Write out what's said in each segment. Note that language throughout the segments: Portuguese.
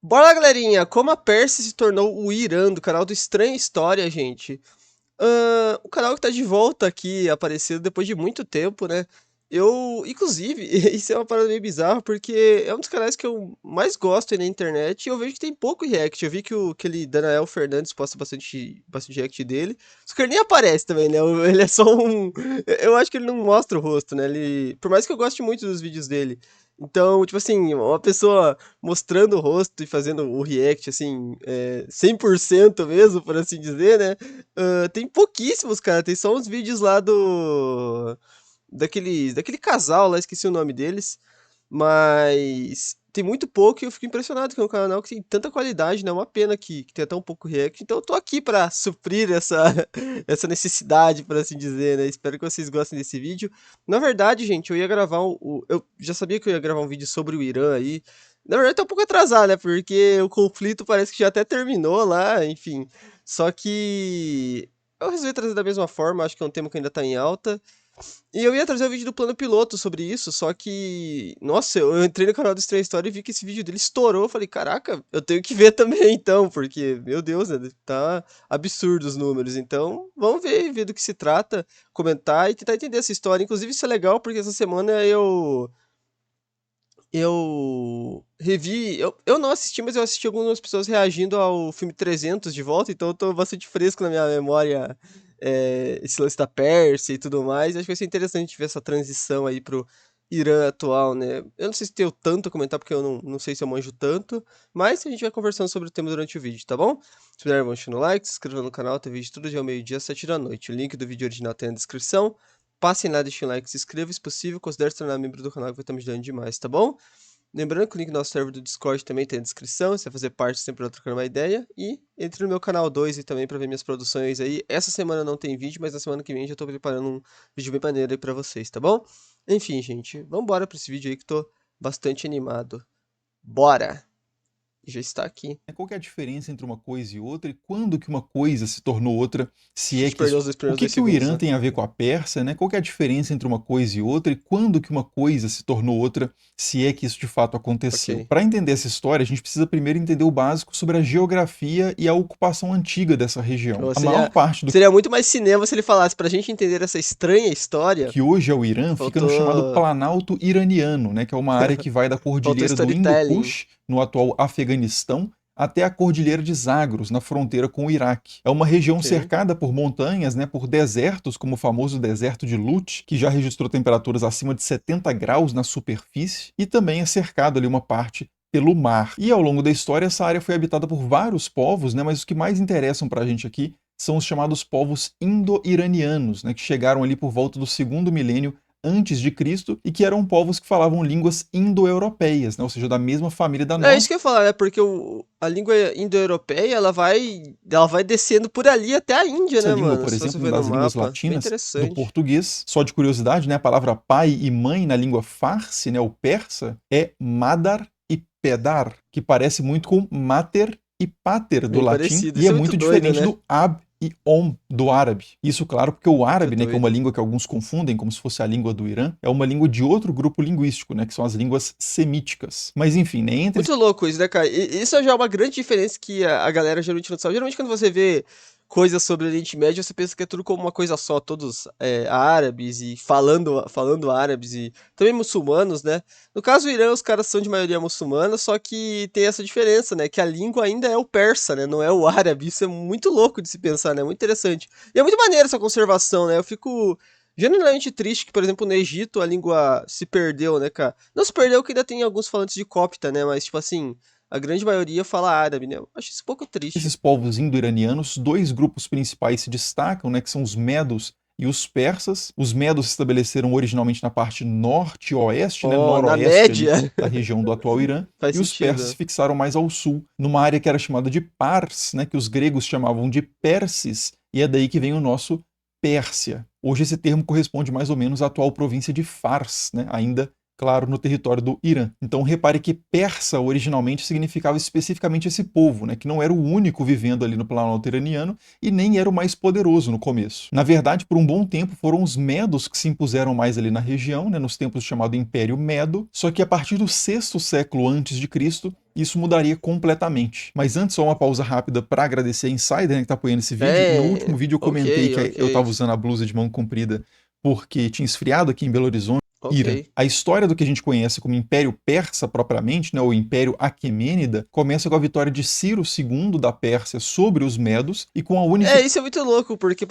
Bora lá, galerinha! Como a Pérsia se tornou o Irã do canal do Estranha História, gente. O canal que tá de volta aqui, aparecendo depois de muito tempo, né? Inclusive, isso é uma parada meio bizarra, porque é um dos canais que eu mais gosto aí na internet e eu vejo que tem pouco react. Eu vi que aquele Danael Fernandes posta bastante react dele, só que ele nem aparece também, né? Ele é só um. Eu acho que ele não mostra o rosto, né? Por mais que eu goste muito dos vídeos dele. Então, tipo assim, uma pessoa mostrando o rosto e fazendo o react, assim, 100% mesmo, por assim dizer, né? Tem pouquíssimos, cara. Tem só uns vídeos lá do. Daquele casal lá, esqueci o nome deles. Mas tem muito pouco e eu fico impressionado que é um canal que tem tanta qualidade, né? É uma pena que tenha tão pouco react. Então eu tô aqui pra suprir essa necessidade, por assim dizer, né? Espero que vocês gostem desse vídeo. Na verdade, gente, eu ia gravar eu já sabia que eu ia gravar um vídeo sobre o Irã aí. Na verdade, tá um pouco atrasado, né? Porque o conflito parece que já até terminou lá, enfim. Só que eu resolvi trazer da mesma forma, acho que é um tema que ainda tá em alta. E eu ia trazer o vídeo do plano piloto sobre isso, só que, nossa, eu entrei no canal do Estranha História e vi que esse vídeo dele estourou. Eu falei, caraca, eu tenho que ver também então, porque, meu Deus, né, tá absurdo os números. Então, vamos ver do que se trata, comentar e tentar entender essa história. Inclusive, isso é legal porque essa semana eu revi, eu não assisti, mas eu assisti algumas pessoas reagindo ao filme 300 de volta, então eu tô bastante fresco na minha memória, esse lance da Pérsia e tudo mais. Acho que vai ser interessante ver essa transição aí pro Irã atual, né? Eu não sei se tenho tanto a comentar, porque eu não sei se eu manjo tanto, mas a gente vai conversando sobre o tema durante o vídeo, tá bom? Se puder, vão deixando o like, se inscreva no canal, tem vídeo todo dia ao meio-dia, às 7 da noite. O link do vídeo original tem na descrição. Passem lá, deixem um like, se inscreva, se possível, considere se tornar membro do canal que vai estar me ajudando demais, tá bom? Lembrando que o link do nosso server do Discord também tem na descrição, se você fazer parte sempre vai trocando uma ideia. E entre no meu canal 2 e também para ver minhas produções aí. Essa semana não tem vídeo, mas na semana que vem já tô preparando um vídeo bem maneiro aí pra vocês, tá bom? Enfim, gente, vambora pra esse vídeo aí que tô bastante animado. Bora! Já está aqui. Qual que é a diferença entre uma coisa e outra e quando que uma coisa se tornou outra, A se é gente que perdeu isso... os dois O primeiros que dois que o segundos, Irã né? tem a ver com a Pérsia, né? Qual que é a diferença entre uma coisa e outra e quando que uma coisa se tornou outra, se é que isso de fato aconteceu? Ok. Para entender essa história, a gente precisa primeiro entender o básico sobre a geografia e a ocupação antiga dessa região. Ou A maior parte do seria muito mais cinema se ele falasse pra gente entender essa estranha história. que hoje é o Irã fica no chamado Faltou. Planalto Iraniano, né, que é uma área que vai da Faltou cordilheira do Hindu storytelling. Kush, no atual Afeganistão, até a cordilheira de Zagros, na fronteira com o Iraque. É uma região Ok. cercada por montanhas, né, por desertos, como o famoso deserto de Lut, que já registrou temperaturas acima de 70 graus na superfície, e também é cercado ali uma parte pelo mar. E ao longo da história, essa área foi habitada por vários povos, né, mas os que mais interessam para a gente aqui são os chamados povos indo-iranianos, né, que chegaram ali por volta do segundo milênio antes de Cristo e que eram povos que falavam línguas indo-europeias, né, ou seja, da mesma família da É isso nossa. que eu ia falar, né? Porque a língua indo-europeia, ela vai descendo por ali até a Índia, Essa né, língua, mano? por Se você exemplo, uma ver no das línguas mapa. Bem latinas do interessante. português, só de curiosidade, né, a palavra pai e mãe na língua farsi, né, o persa, é madar e pedar, que parece muito com mater e pater do Bem latim parecido. e é Isso é muito muito doido, diferente né? do ab e om do árabe. Isso, claro, porque o Muito árabe, né, que é uma doido. língua que alguns confundem como se fosse a língua do Irã, é uma língua de outro grupo linguístico, né, que são as línguas semíticas. Mas enfim, né, entre Muito louco isso, né, cara? E isso já é uma grande diferença que a galera geralmente não sabe. Geralmente, quando você vê coisas sobre o Oriente Médio, você pensa que é tudo como uma coisa só, todos árabes e falando árabes e também muçulmanos, né? No caso do Irã, os caras são de maioria muçulmana, só que tem essa diferença, né? Que a língua ainda é o persa, né? Não é o árabe. Isso é muito louco de se pensar, né? Muito interessante. E é muito maneiro essa conservação, né? Eu fico genuinamente triste que, por exemplo, no Egito a língua se perdeu, né, cara? Não se perdeu que ainda tem alguns falantes de copta, né? Mas, tipo assim, a grande maioria fala árabe, né? Eu acho isso um pouco triste. esses povos indo-iranianos, dois grupos principais se destacam, né, que são os medos e os persas. Os medos se estabeleceram originalmente na parte norte e oeste, né, Ó, na noroeste ali média, da região do atual Irã, faz e os persas se sentido. fixaram mais ao sul, numa área que era chamada de Pars, né, que os gregos chamavam de Persis, e é daí que vem o nosso Pérsia. Hoje esse termo corresponde mais ou menos à atual província de Fars, né, ainda claro, no território do Irã. Então repare que persa originalmente significava especificamente esse povo, né, que não era o único vivendo ali no planalto iraniano e nem era o mais poderoso no começo. Na verdade, por um bom tempo foram os medos que se impuseram mais ali na região, né, nos tempos chamado Império Medo, só que a partir do sexto século antes de Cristo, isso mudaria completamente. Mas antes, só uma pausa rápida para agradecer a Insider, né, que está apoiando esse vídeo. No último vídeo eu Ok, comentei que eu ok, estava usando a blusa de mão comprida porque tinha esfriado aqui em Belo Horizonte. Ira. ok. A história do que a gente conhece como Império Persa propriamente, né, o Império Aquemênida, começa com a vitória de Ciro II da Pérsia sobre os Medos e com a unificação. Isso é muito louco, porque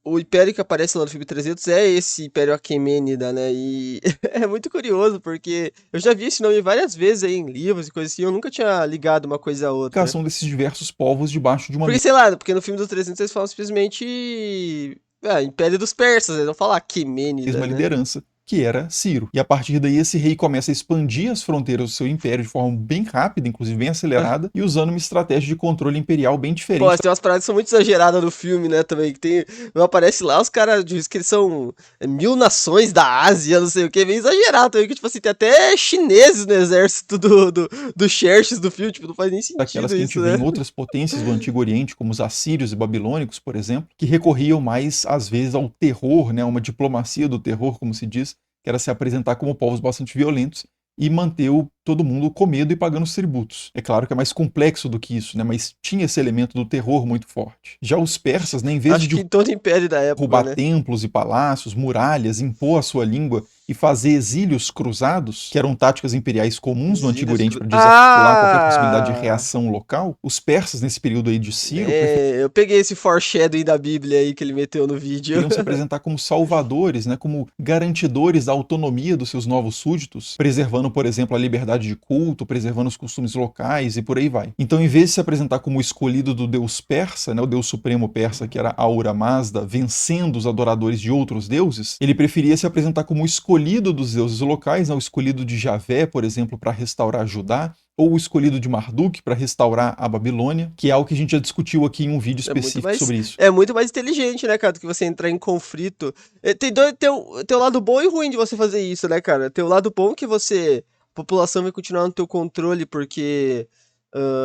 o Império que aparece lá no filme 300 é esse Império Aquemênida, né? E é muito curioso, porque eu já vi esse nome várias vezes aí em livros e coisas assim, eu nunca tinha ligado uma coisa a outra. Desses diversos povos debaixo de uma Porque, sei lá, porque no filme dos 300 eles falam simplesmente... Império dos Persas, eles não falam mesma Aquemênida, né? liderança, que era Ciro. E a partir daí esse rei começa a expandir as fronteiras do seu império de forma bem rápida, inclusive bem acelerada, e usando uma estratégia de controle imperial bem Pô, diferente. tem umas paradas que são muito exageradas no filme, né, também, que tem, não aparece lá, os caras dizem que eles são 1000 nações da Ásia, não sei o que, bem exagerado também, que, tipo assim, tem até chineses no exército do Xerxes do filme, tipo, não faz nem Daquelas sentido que a gente isso, vê né? em outras potências do Antigo Oriente, como os assírios e babilônicos, por exemplo, que recorriam mais, às vezes, ao terror, né, uma diplomacia do terror, como se diz, que era se apresentar como povos bastante violentos e manter todo mundo com medo e pagando os tributos. É claro que é mais complexo do que isso, né, mas tinha esse elemento do terror muito forte. Já os persas, né, em vez Acho de que em todo o império da época, derrubar né? templos e palácios, muralhas, impor a sua língua e fazer exílios cruzados, que eram táticas imperiais comuns no Antigo Oriente para desarticular qualquer possibilidade de Ah! reação local, os persas, nesse período aí de Ciro, Eu peguei esse foreshadowing da Bíblia aí que ele meteu no vídeo. queriam se apresentar como salvadores, né, como garantidores da autonomia dos seus novos súditos, preservando, por exemplo, a liberdade de culto, preservando os costumes locais e por aí vai. Então, em vez de se apresentar como o escolhido do deus persa, né, o deus supremo persa, que era Ahura Mazda, vencendo os adoradores de outros deuses, ele preferia se apresentar como o escolhido dos deuses locais, né, o escolhido de Javé, por exemplo, para restaurar Judá, ou o escolhido de Marduk para restaurar a Babilônia, que é algo que a gente já discutiu aqui em um vídeo específico sobre isso. É muito mais inteligente, né, cara, do que você entrar em conflito. Tem o lado bom e ruim de você fazer isso, né, cara? Tem o lado bom que a população vai continuar no teu controle porque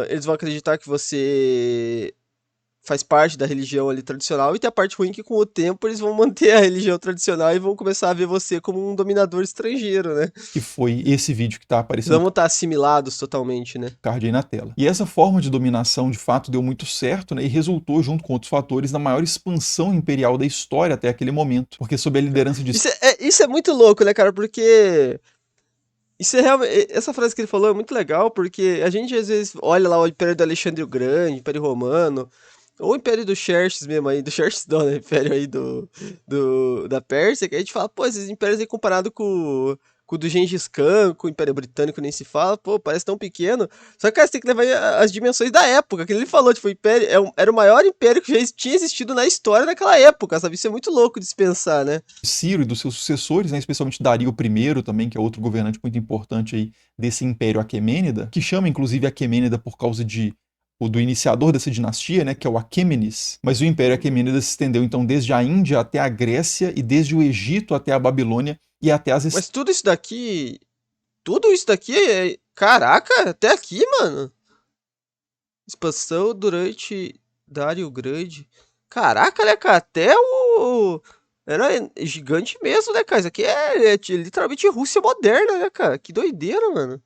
eles vão acreditar que você faz parte da religião ali tradicional, e tem a parte ruim que com o tempo eles vão manter a religião tradicional e vão começar a ver você como um dominador estrangeiro, né? Que foi esse vídeo que está aparecendo Vamos estar assimilados totalmente, né? card aí na tela. E essa forma de dominação, de fato, deu muito certo, né, e resultou, junto com outros fatores, na maior expansão imperial da história até aquele momento. Porque sob a liderança de Isso é muito louco, né, cara? Porque isso é realmente. Essa frase que ele falou é muito legal, porque a gente às vezes olha lá o Império do Alexandre o Grande, Império Romano, ou o Império do Xerxes mesmo aí, do Xerxes não, né? Império aí da Pérsia, que a gente fala, pô, esses impérios aí comparado com o do Gengis Khan, com o Império Britânico nem se fala, pô, parece tão pequeno. Só que, cara, você tem que levar as dimensões da época, que ele falou, tipo, o Império era o maior império que já tinha existido na história daquela época, sabe? Isso é muito louco de se pensar, né? Ciro e dos seus sucessores, né, especialmente Dario I também, que é outro governante muito importante aí desse Império Aquemênida, que chama inclusive Aquemênida por causa do iniciador dessa dinastia, né, que é o Aquêmenes. Mas o Império Aquemênida se estendeu então desde a Índia até a Grécia e desde o Egito até a Babilônia e até as Mas tudo isso daqui Caraca, até aqui, mano. Expansão durante Dário Grande. Caraca, né, cara? Até o. Era gigante mesmo, né, cara? Isso aqui é literalmente Rússia moderna, né, cara? Que doideira, mano.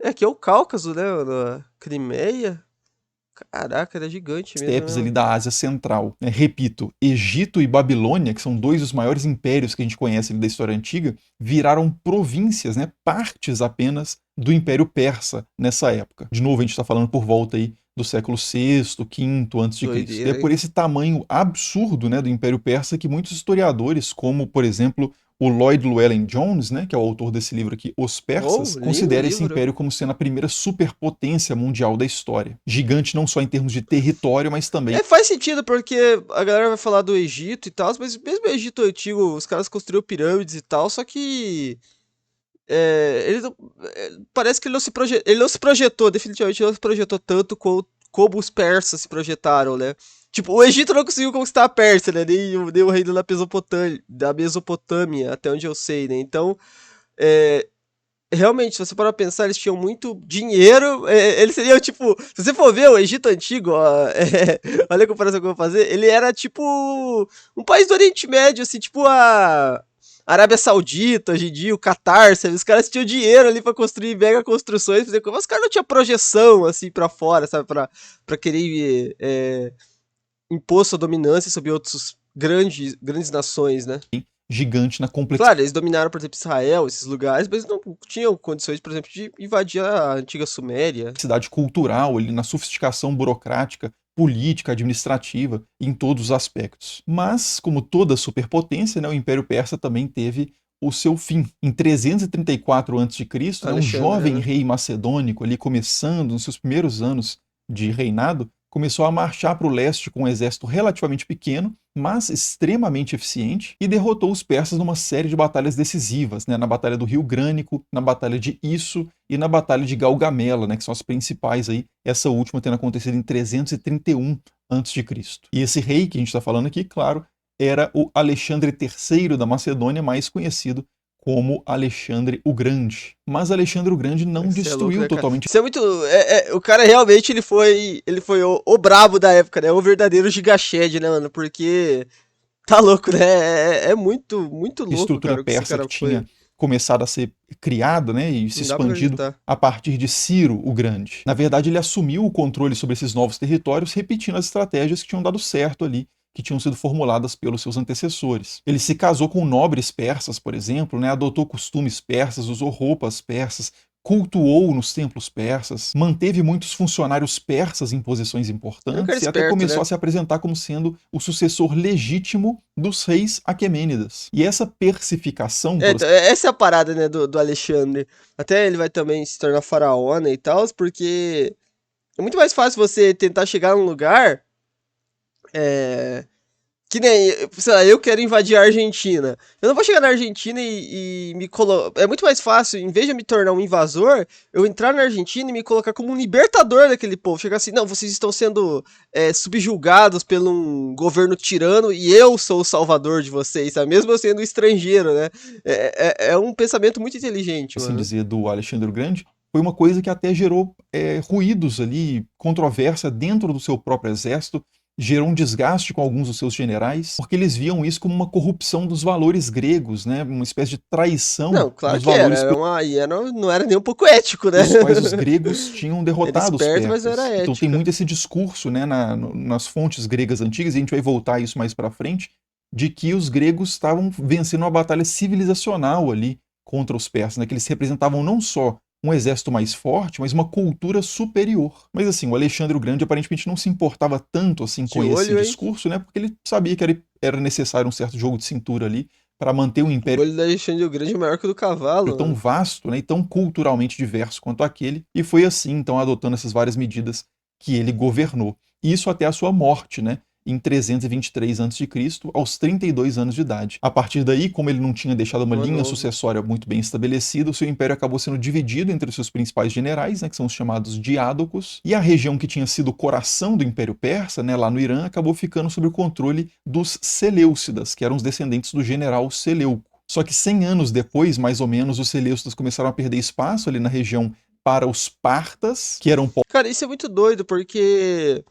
Aqui é o Cáucaso, né, mano? A Crimeia. Caraca, era gigante mesmo, né, estepes ali mano? da Ásia Central. Né? Repito, Egito e Babilônia, que são dois dos maiores impérios que a gente conhece ali da história antiga, viraram províncias, né, partes apenas do Império Persa nessa época. De novo, a gente está falando por volta aí do século VI, V antes de Cristo. E é Doideira, por hein? esse tamanho absurdo, né, do Império Persa que muitos historiadores, como por exemplo o Lloyd Llewellyn Jones, né, que é o autor desse livro aqui, Os Oh, Persas, lindo considera esse livro. império como sendo a primeira superpotência mundial da história. Gigante não só em termos de território, mas também Faz sentido, porque a galera vai falar do Egito e tal, mas mesmo o Egito antigo, os caras construíram pirâmides e tal, só que ele parece que ele não se projetou, definitivamente não se projetou tanto como os persas se projetaram, né? Tipo, o Egito não conseguiu conquistar a Pérsia, né? Nem o reino da Mesopotâmia, até onde eu sei, né? Então, é, realmente, se você parar pra pensar, eles tinham muito dinheiro. Eles seriam, tipo, se você for ver o Egito Antigo, ó, olha a comparação que eu vou fazer, ele era tipo um país do Oriente Médio, assim, tipo a Arábia Saudita, hoje em dia, o Catar, sabe? Os caras tinham dinheiro ali pra construir mega construções, fazer coisa, mas os caras não tinham projeção, assim, pra fora, sabe? Pra querer impor sua dominância sobre outros grandes nações, né? Gigante na complexidade. Claro, eles dominaram, por exemplo, Israel, esses lugares, mas não tinham condições, por exemplo, de invadir a antiga Suméria. Cultural, ali, na sofisticação burocrática, política, administrativa, em todos os aspectos. Mas, como toda superpotência, né, o Império Persa também teve o seu fim. Em 334 a.C., né, um Alexandre, jovem né? rei macedônico, ali começando nos seus primeiros anos de reinado, começou a marchar para o leste com um exército relativamente pequeno, mas extremamente eficiente, e derrotou os persas numa série de batalhas decisivas, né, na Batalha do Rio Grânico, na Batalha de Isso e na Batalha de Galgamela, né, que são as principais aí, essa última tendo acontecido em 331 a.C. E esse rei que a gente está falando aqui, claro, era o Alexandre III da Macedônia, mais conhecido como Alexandre o Grande. Mas Alexandre o Grande não Você é louco, destruiu né, cara? totalmente. Isso é muito. O cara realmente ele foi o brabo da época, né? O verdadeiro Gigashed, né, mano? Porque tá louco, né? É muito A louco, estrutura cara, o que esse persa que cara tinha foi. começada a ser criada, né, e se Não dá pra expandido acreditar. a partir de Ciro o Grande. Na verdade, ele assumiu o controle sobre esses novos territórios, repetindo as estratégias que tinham dado certo ali, que tinham sido formuladas pelos seus antecessores. Ele se casou com nobres persas, por exemplo, né, adotou costumes persas, usou roupas persas, cultuou nos templos persas, manteve muitos funcionários persas em posições É um cara importantes e até esperto, começou né? a se apresentar como sendo o sucessor legítimo dos reis aquemênidas. E essa persificação, por Então, essa é a parada, né, do Alexandre. Até ele vai também se tornar faraó, né, e tal, porque é muito mais fácil você tentar chegar num lugar. É, Que nem, sei lá, eu quero invadir a Argentina. Eu não vou chegar na Argentina e me colocar. É muito mais fácil, em vez de eu me tornar um invasor, eu entrar na Argentina e me colocar como um libertador daquele povo. Chegar assim, não, vocês estão sendo subjugados por um governo tirano e eu sou o salvador de vocês, sabe? Mesmo eu sendo estrangeiro, né? É um pensamento muito inteligente, assim mano. dizer, do Alexandre o Grande, foi uma coisa que até gerou ruídos ali, controvérsia dentro do seu próprio exército, gerou um desgaste com alguns dos seus generais, porque eles viam isso como uma corrupção dos valores gregos, né? Uma espécie de traição Não, claro dos que era. valores Não era nem um pouco ético, né? pelos quais os gregos tinham Era derrotado os esperto, mas não persas. era Então tem ética. muito esse discurso, né, nas fontes gregas antigas, e a gente vai voltar a isso mais para frente, de que os gregos estavam vencendo uma batalha civilizacional ali contra os persas, né, que eles representavam não só um exército mais forte, mas uma cultura superior. Mas assim, o Alexandre o Grande aparentemente não se importava tanto assim com De esse olho, hein? discurso, né, porque ele sabia que era necessário um certo jogo de cintura ali para manter o O império olho da Alexandre o Grande é maior que o do cavalo, tão mano. vasto, né, e tão culturalmente diverso quanto aquele, e foi assim, então, adotando essas várias medidas que ele governou. Isso até a sua morte, né, em 323 a.C., aos 32 anos de idade. A partir daí, como ele não tinha deixado uma Mano linha novo. sucessória muito bem estabelecida, o seu império acabou sendo dividido entre os seus principais generais, né, que são os chamados diádocos, e a região que tinha sido o coração do Império Persa, né, lá no Irã, acabou ficando sob o controle dos Seleucidas, que eram os descendentes do general Seleuco. Só que 100 anos depois, mais ou menos, os Seleucidas começaram a perder espaço ali na região para os partas, que eram Cara, isso é muito doido, porque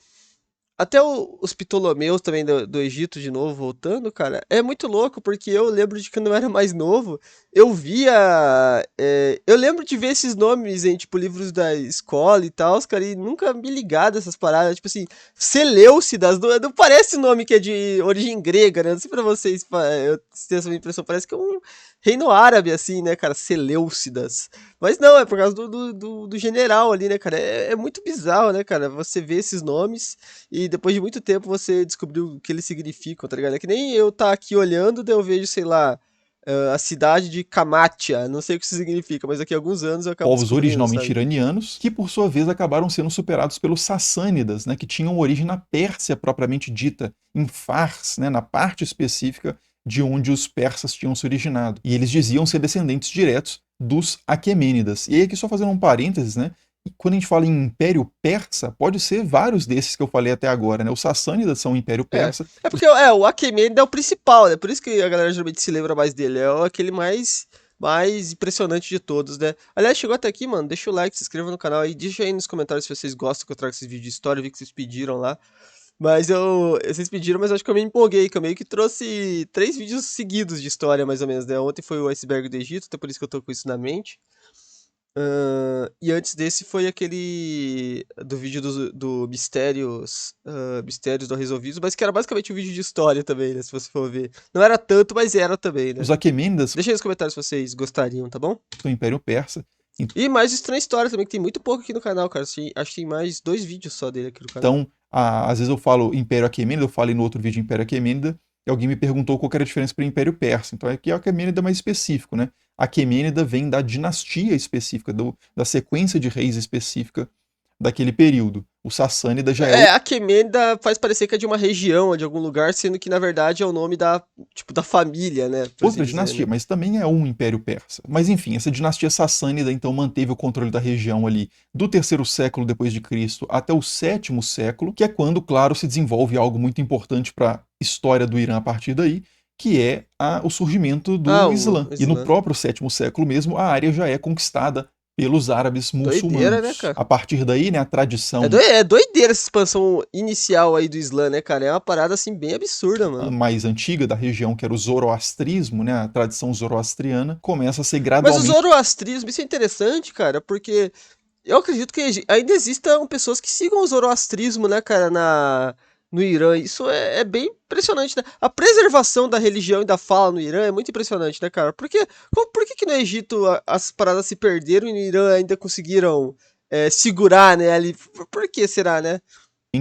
até os Ptolomeus também do Egito, de novo, voltando, cara, é muito louco, porque eu lembro de quando eu era mais novo, eu via. Eu lembro de ver esses nomes em, tipo, livros da escola e tal, cara, e nunca me ligar dessas paradas. Tipo assim, Seleucidas, não parece nome que é de origem grega, né? Não sei pra vocês, eu tenho essa impressão, parece que é um reino árabe, assim, né, cara? Seleucidas. Mas não, é por causa do general ali, né, cara? É muito bizarro, né, cara? Você vê esses nomes e depois de muito tempo você descobriu o que eles significam, tá ligado? É que nem eu tá aqui olhando, daí eu vejo, sei lá, a cidade de Kamatia, não sei o que isso significa, mas daqui a alguns anos eu acabo povos descobrindo, originalmente sabe? iranianos, que por sua vez acabaram sendo superados pelos sassânidas, né, que tinham origem na Pérsia propriamente dita, em Fars, né, na parte específica de onde os persas tinham se originado. E eles diziam ser descendentes diretos dos aquemênidas. E aí aqui só fazendo um parênteses, né, quando a gente fala em Império Persa, pode ser vários desses que eu falei até agora, né? Os Sassânidas são o Império Persa. É porque o Achaemenid é o principal, né? Por isso que a galera geralmente se lembra mais dele. É aquele mais impressionante de todos, né? Aliás, chegou até aqui, mano. Deixa o like, se inscreva no canal aí. Deixa aí nos comentários se vocês gostam que eu traga esses vídeos de história. Eu vi que vocês pediram lá. Mas vocês pediram, mas eu acho que eu me empolguei, que eu meio que trouxe 3 vídeos seguidos de história, mais ou menos, né? Ontem foi o iceberg do Egito, até por isso que eu tô com isso na mente. E antes desse foi aquele do vídeo do Mistérios não Resolvidos, mas que era basicamente um vídeo de história também, né? Se você for ver. Não era tanto, mas era também, né? Os Aquemênidas Deixa aí nos comentários se vocês gostariam, tá bom? são o Império Persa. E mais Estranha História também, que tem muito pouco aqui no canal, cara. Acho que tem mais 2 vídeos só dele aqui no canal. Então, às vezes eu falo Império Aquemênida, eu falei no outro vídeo Império Aquemênida, e alguém me perguntou qual que era a diferença para o Império Persa. Então aqui a Aquemênida é mais específico, né? A Aquemênida vem da dinastia específica, da sequência de reis específica daquele período. O Sassânida já é A Quemenda faz parecer que é de uma região ou de algum lugar, sendo que na verdade é o nome da família, né? outra Assim dizer, dinastia, né? mas também é um Império Persa. Mas enfim, essa dinastia sassânida então manteve o controle da região ali do terceiro século depois de Cristo até o sétimo século, que é quando, claro, se desenvolve algo muito importante para a história do Irã a partir daí, que é o surgimento do Islã. O E no Islã. próprio sétimo século mesmo, a área já é conquistada pelos árabes Doideira, né, muçulmanos. cara? A partir daí, né, a tradição É doideira essa expansão inicial aí do Islã, né, cara? É uma parada assim bem absurda, mano. mais antiga da região, que era o zoroastrismo, né, a tradição zoroastriana, começa a ser Mas o gradualmente. zoroastrismo, isso é interessante, cara, porque eu acredito que ainda existam pessoas que sigam o zoroastrismo, né, cara, no Irã. Isso é bem impressionante, né? A preservação da religião e da fala no Irã é muito impressionante, né, cara? Por que no Egito as paradas se perderam e no Irã ainda conseguiram segurar, né, ali? Por que será, né?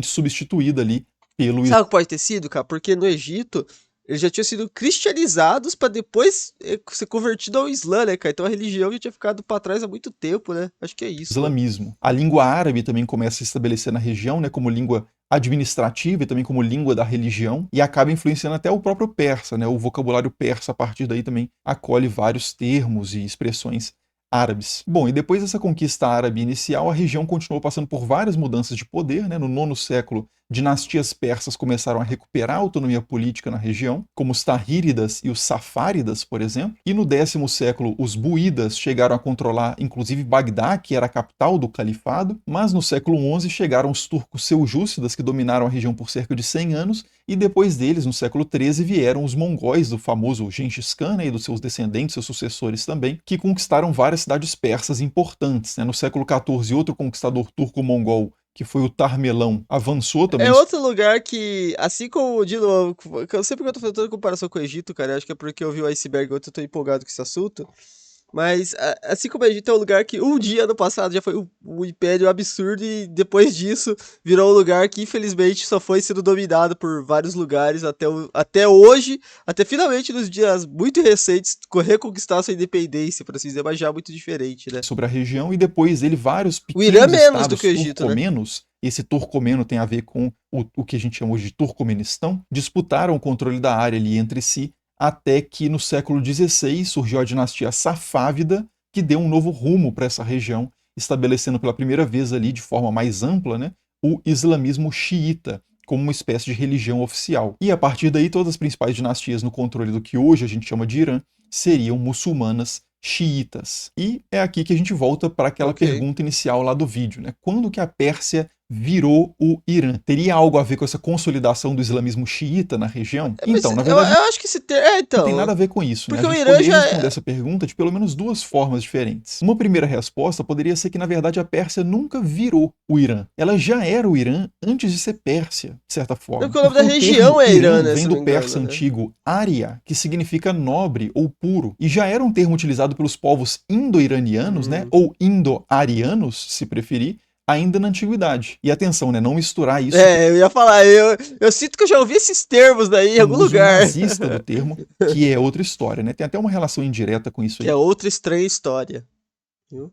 Substituída ali pelo Sabe o que pode ter sido, cara? Porque no Egito eles já tinham sido cristianizados pra depois ser convertido ao Islã, né, cara? Então a religião já tinha ficado pra trás há muito tempo, né? Acho que é isso, mano. islamismo. A língua árabe também começa a se estabelecer na região, né, como língua administrativa e também como língua da religião, e acaba influenciando até o próprio persa, né? O vocabulário persa a partir daí também acolhe vários termos e expressões árabes. Bom, e depois dessa conquista árabe inicial, a região continuou passando por várias mudanças de poder, né? No nono século, dinastias persas começaram a recuperar a autonomia política na região, como os Tahíridas e os Safáridas, por exemplo. E no 10º século, os Buídas chegaram a controlar, inclusive, Bagdá, que era a capital do califado. Mas no século XI chegaram os turcos seljúcidas, que dominaram a região por cerca de 100 anos. E depois deles, no século XIII, vieram os mongóis, do famoso Gengis Khan, né, e dos seus descendentes, seus sucessores também, que conquistaram várias cidades persas importantes, né? No século XIV, outro conquistador turco-mongol, que foi o Tarmelão, avançou também. É outro lugar que, assim como, de novo, sempre que eu tô fazendo comparação com o Egito, cara, acho que é porque eu vi o iceberg, eu tô empolgado com esse assunto. Mas, assim como o Egito é um lugar que um dia no passado já foi um império absurdo e depois disso virou um lugar que infelizmente só foi sendo dominado por vários lugares até hoje, até finalmente nos dias muito recentes, reconquistar sua independência, por assim dizer, mas já muito diferente, né? Sobre a região, e depois dele vários O Irã é pequenos menos do que estados o Egito, né? turcomenos, esse turcomeno tem a ver com o que a gente chama hoje de Turcomenistão, disputaram o controle da área ali entre si, até que no século XVI surgiu a dinastia Safávida, que deu um novo rumo para essa região, estabelecendo pela primeira vez ali, de forma mais ampla, né, o islamismo xiita, como uma espécie de religião oficial. E a partir daí, todas as principais dinastias no controle do que hoje a gente chama de Irã seriam muçulmanas xiitas. E é aqui que a gente volta para aquela pergunta inicial lá do vídeo, né? Quando que a Pérsia virou o Irã? Teria algo a ver com essa consolidação do islamismo xiita na região? Então, na verdade, eu acho que se ter. não tem nada a ver com isso, né? A Porque o gente Irã poderia já responder essa pergunta de pelo menos duas formas diferentes. Uma primeira resposta poderia ser que, na verdade, a Pérsia nunca virou o Irã. Ela já era o Irã antes de ser Pérsia, de certa forma. Porque o nome da o região termo é Irã, né? vem Se do não me engano, persa né? antigo Arya, que significa nobre ou puro, e já era um termo utilizado pelos povos indo-iranianos, né? Ou indo-arianos, se preferir, ainda na antiguidade. E atenção, né? Não misturar isso Eu ia falar, eu sinto que eu já ouvi esses termos daí em com algum o uso lugar. nazista do termo, que é outra história, né? Tem até uma relação indireta com isso aí. Que é outra estranha história. Viu?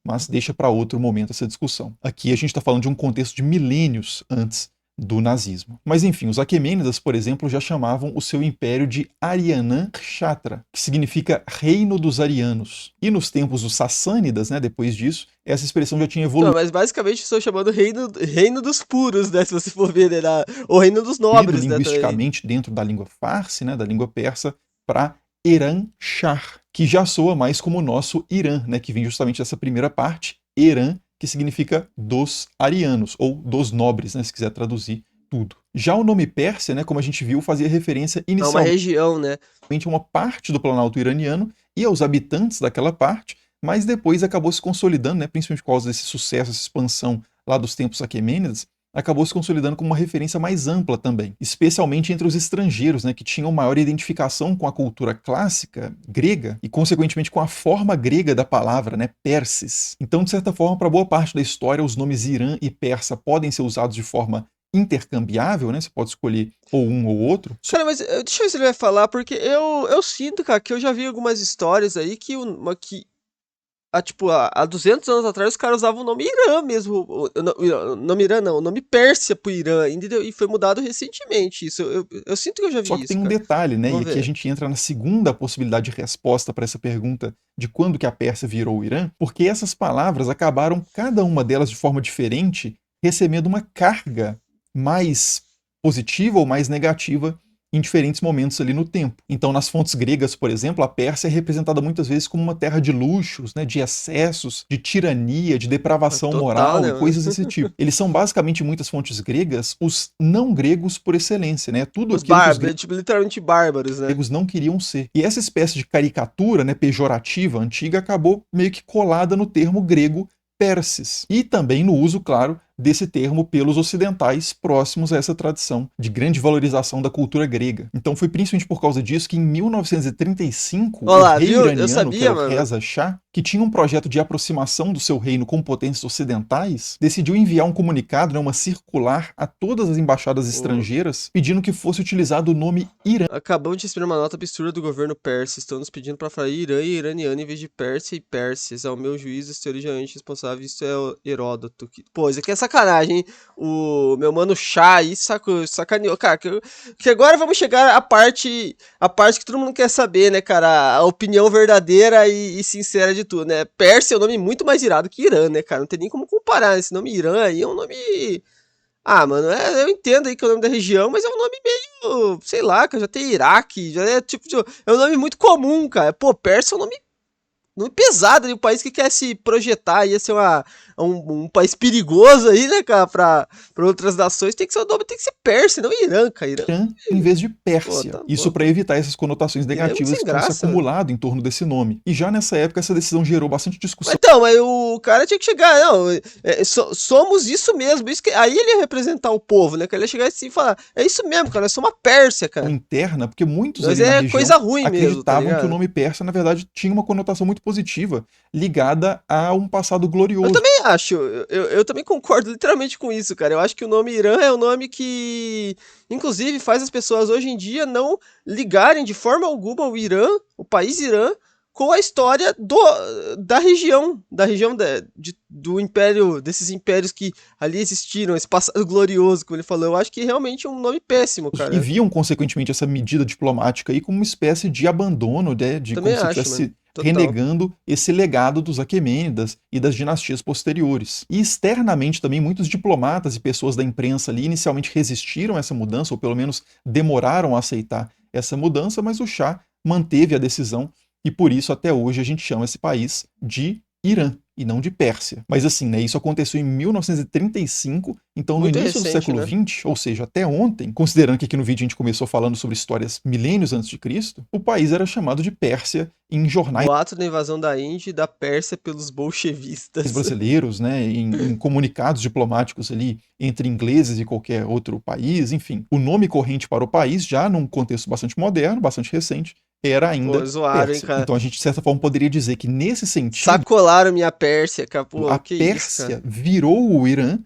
Mas deixa para outro momento essa discussão. Aqui a gente está falando de um contexto de milênios antes do nazismo. Mas enfim, os Aquemênidas, por exemplo, já chamavam o seu império de Arianã Kshatra, que significa Reino dos Arianos. E nos tempos dos Sassânidas, né, depois disso, essa expressão já tinha Não, evoluído mas basicamente estou chamando reino dos puros, né? Se você for ver, né? Ou reino dos nobres, né? Também. linguisticamente dentro da língua farsi, né, da língua persa, para Eran Shah, que já soa mais como o nosso Irã, né, que vem justamente dessa primeira parte, Eran, que significa dos arianos, ou dos nobres, né, se quiser traduzir tudo. Já o nome Pérsia, né, como a gente viu, fazia referência É uma inicialmente região, né? a uma parte do Planalto iraniano e aos habitantes daquela parte, mas depois acabou se consolidando, né, principalmente por causa desse sucesso, essa expansão lá dos tempos aquemênidas, acabou se consolidando como uma referência mais ampla também, especialmente entre os estrangeiros, né, que tinham maior identificação com a cultura clássica grega e, consequentemente, com a forma grega da palavra, né, Perses. Então, de certa forma, para boa parte da história, os nomes Irã e Persa podem ser usados de forma intercambiável, né? Você pode escolher ou um ou outro. Cara, mas deixa eu ver se ele vai falar, porque eu sinto, cara, que eu já vi algumas histórias aí tipo, há 200 anos atrás os caras usavam o nome Irã mesmo. O nome Irã não, o nome Pérsia pro Irã, entendeu? E foi mudado recentemente isso. Eu sinto que eu já Só vi que isso, tem um cara. detalhe, né? E Vamos aqui a ver. gente entra na segunda possibilidade de resposta para essa pergunta de quando que a Pérsia virou o Irã, porque essas palavras acabaram, cada uma delas de forma diferente, recebendo uma carga mais positiva ou mais negativa em diferentes momentos ali no tempo. Então, nas fontes gregas, por exemplo, a Pérsia é representada muitas vezes como uma terra de luxos, né, de excessos, de tirania, de depravação Total, moral né, e mano? coisas desse tipo. Eles são basicamente, em muitas fontes gregas, os não gregos por excelência, né? Tudo Os aquilo que os bárbaros, tipo, literalmente bárbaros, né? gregos não queriam ser. E essa espécie de caricatura, né, pejorativa antiga acabou meio que colada no termo grego Perses. E também no uso, claro, desse termo pelos ocidentais próximos a essa tradição de grande valorização da cultura grega. Então foi principalmente por causa disso que em 1935 Olha o lá, rei viu? Eu iraniano, que era sabia, o mano. Reza Shah, que tinha um projeto de aproximação do seu reino com potências ocidentais, decidiu enviar um comunicado, né, uma circular a todas as embaixadas O- estrangeiras, pedindo que fosse utilizado o nome Irã. Acabamos de receber uma nota absurda do governo persa. Estão nos pedindo para falar Irã e iraniano em vez de Pérsia e Pérsias. Ao meu juízo, esse originalmente responsável, isso é o Heródoto. Pô, isso aqui é sacanagem, hein? O meu mano Chá aí sacaneou. Cara, que agora vamos chegar à parte que todo mundo quer saber, né, cara? A opinião verdadeira e sincera de tudo, né? Pérsia é um nome muito mais irado que Irã, né, cara? Não tem nem como comparar. Esse nome Irã aí é um nome. Ah, mano, eu entendo aí que é o nome da região, mas é um nome meio, sei lá, cara, já tem Iraque, já é tipo, é um nome muito comum, cara. Pô, Pérsia é um nome pesado, um país que quer se projetar, ia ser um país perigoso aí, né, cara, pra outras nações, tem que ser o nome, tem que ser Pérsia, não Irã, cara. Irã, Em vez de pô, Pérsia. tá Isso para louco. evitar essas conotações Irã é muito negativas sem que tinham se graça, mano. acumulado em torno desse nome. E já nessa época essa decisão gerou bastante discussão Mas o cara tinha que chegar, não, somos isso mesmo, aí ele ia representar o povo, né, que ele ia chegar assim e falar, é isso mesmo, cara, nós somos uma Pérsia, cara. interna, porque muitos Nós ali na é região coisa ruim mesmo, tá acreditavam que o ligado? nome persa, na verdade, tinha uma conotação muito positiva, ligada a um passado Eu glorioso. também acho, eu também concordo literalmente com isso, cara. Eu acho que o nome Irã é um nome que, inclusive, faz as pessoas hoje em dia não ligarem de forma alguma o Irã, o país Irã, com a história da região do império, desses impérios que ali existiram, esse passado glorioso, como ele falou. Eu acho que realmente é um nome péssimo, E cara. viam, consequentemente, essa medida diplomática aí como uma espécie de abandono, né, de Também como se acho, mano. estivesse Total. renegando esse legado dos Aquemênidas e das dinastias posteriores. E externamente também muitos diplomatas e pessoas da imprensa ali inicialmente resistiram a essa mudança, ou pelo menos demoraram a aceitar essa mudança, mas o Shah manteve a decisão e por isso até hoje a gente chama esse país de Irã e não de Pérsia. Mas assim, né, isso aconteceu em 1935, então no Muito início do recente, século né? XX, ou seja, até ontem, considerando que aqui no vídeo a gente começou falando sobre histórias milênios antes de Cristo, o país era chamado de Pérsia em jornais Boato da invasão da Índia e da Pérsia pelos bolchevistas. brasileiros, né, em comunicados diplomáticos ali entre ingleses e qualquer outro país, enfim. O nome corrente para o país, já num contexto bastante moderno, bastante recente, era Pô, ainda zoaram, hein, Pérsia. cara. Então a gente, de certa forma, poderia dizer que nesse sentido, Sacolaram minha Pérsia, cara. a Pô, que isso, cara. Pérsia virou o Irã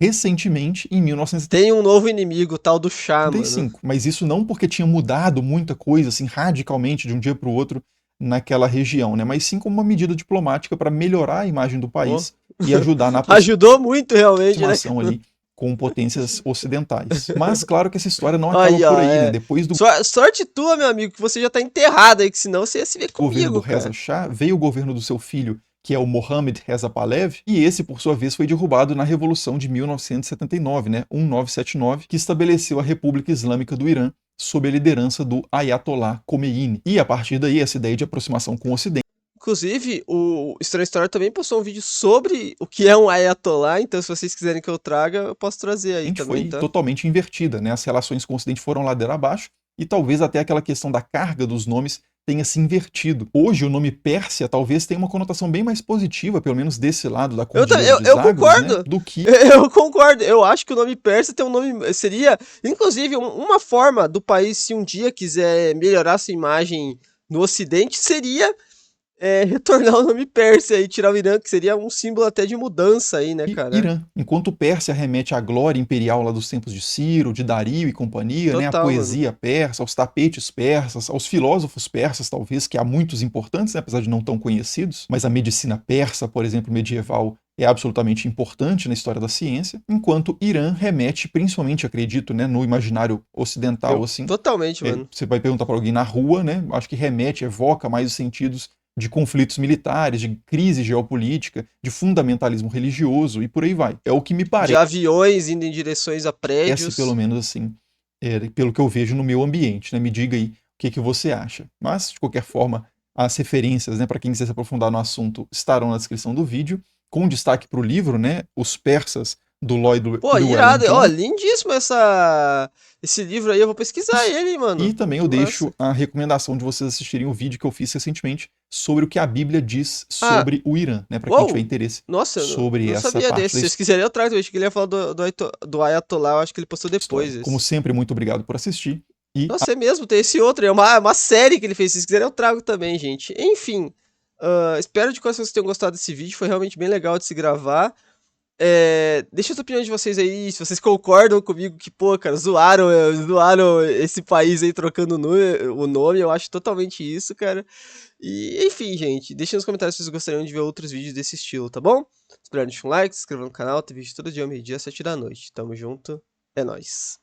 recentemente em 1935. Tem um novo inimigo, o tal do Chá, mano. Mas isso não porque tinha mudado muita coisa, assim, radicalmente de um dia para o outro naquela região, né? Mas sim como uma medida diplomática para melhorar a imagem do Pô. país e ajudar na Ajudou muito, realmente, né? aproximação ali com potências ocidentais. Mas claro que essa história não acaba Aí, por ó, aí, né? Depois do Sorte tua, meu amigo, que você já tá enterrado aí, que senão você ia se ver governo do comigo, Reza cara. Shah, veio o governo do seu filho, que é o Mohammad Reza Pahlavi, e esse, por sua vez, foi derrubado na Revolução de 1979, né, 1979, que estabeleceu a República Islâmica do Irã sob a liderança do Ayatollah Khomeini. E a partir daí, essa ideia de aproximação com o Ocidente Inclusive, o Estranho História também postou um vídeo sobre o que é um Ayatollah, então se vocês quiserem que eu traga, eu posso trazer aí também, foi tá? totalmente invertida, né? As relações com o Ocidente foram ladeira abaixo, e talvez até aquela questão da carga dos nomes tenha se invertido. Hoje, o nome Pérsia talvez tenha uma conotação bem mais positiva, pelo menos desse lado da Cordilheira Eu, de eu Zagros, né? concordo! Do que Eu concordo, eu acho que o nome persa tem um nome. Seria, inclusive, uma forma do país, se um dia quiser melhorar sua imagem no Ocidente, seria retornar o nome Pérsia e tirar o Irã, que seria um símbolo até de mudança aí, né, cara? Irã, enquanto Pérsia remete à glória imperial lá dos tempos de Ciro, de Dario e companhia, né, à Total, mano. poesia persa, aos tapetes persas, aos filósofos persas, talvez, que há muitos importantes, né, apesar de não tão conhecidos, mas a medicina persa, por exemplo, medieval, é absolutamente importante na história da ciência, enquanto Irã remete, principalmente, acredito, né, no imaginário ocidental, assim, Totalmente, mano. você vai perguntar para alguém na rua, né, acho que remete, evoca mais os sentidos de conflitos militares, de crise geopolítica, de fundamentalismo religioso e por aí vai. É o que me De parece, aviões indo em direções a pelo prédios. menos assim, pelo que eu vejo no meu ambiente, né? Me diga aí o que você acha. Mas, de qualquer forma, as referências, né, para quem quiser se aprofundar no assunto, estarão na descrição do vídeo, com destaque para o livro, né, Os Persas, do Lloyd Pô, Llewellyn irado. Ó, John. lindíssimo esse livro aí. Eu vou pesquisar ele, E mano. também Que eu massa. deixo a recomendação de vocês assistirem o vídeo que eu fiz recentemente sobre o que a Bíblia diz Ah, sobre o Irã, né? Para quem tiver uou! interesse Nossa, eu sobre não essa sabia parte desse. da Se vocês história. quiserem, eu trago. Eu achei que ele ia falar do Ayatollah. Eu acho que ele postou depois Como esse. sempre, muito obrigado por assistir e Nossa, é mesmo, tem esse outro. É uma série que ele fez. Se vocês quiserem, eu trago também, gente. Enfim, espero de coração que vocês tenham gostado desse vídeo. Foi realmente bem legal de se gravar. Deixa as opiniões de vocês aí, se vocês concordam comigo que, pô, cara, zoaram esse país aí trocando o nome, eu acho totalmente isso, cara. E, enfim, gente, deixa nos comentários se vocês gostariam de ver outros vídeos desse estilo, tá bom? Espero deixar um like, se inscreva no canal, tem vídeo todo dia, meio-dia, 7 da noite. Tamo junto, é nóis.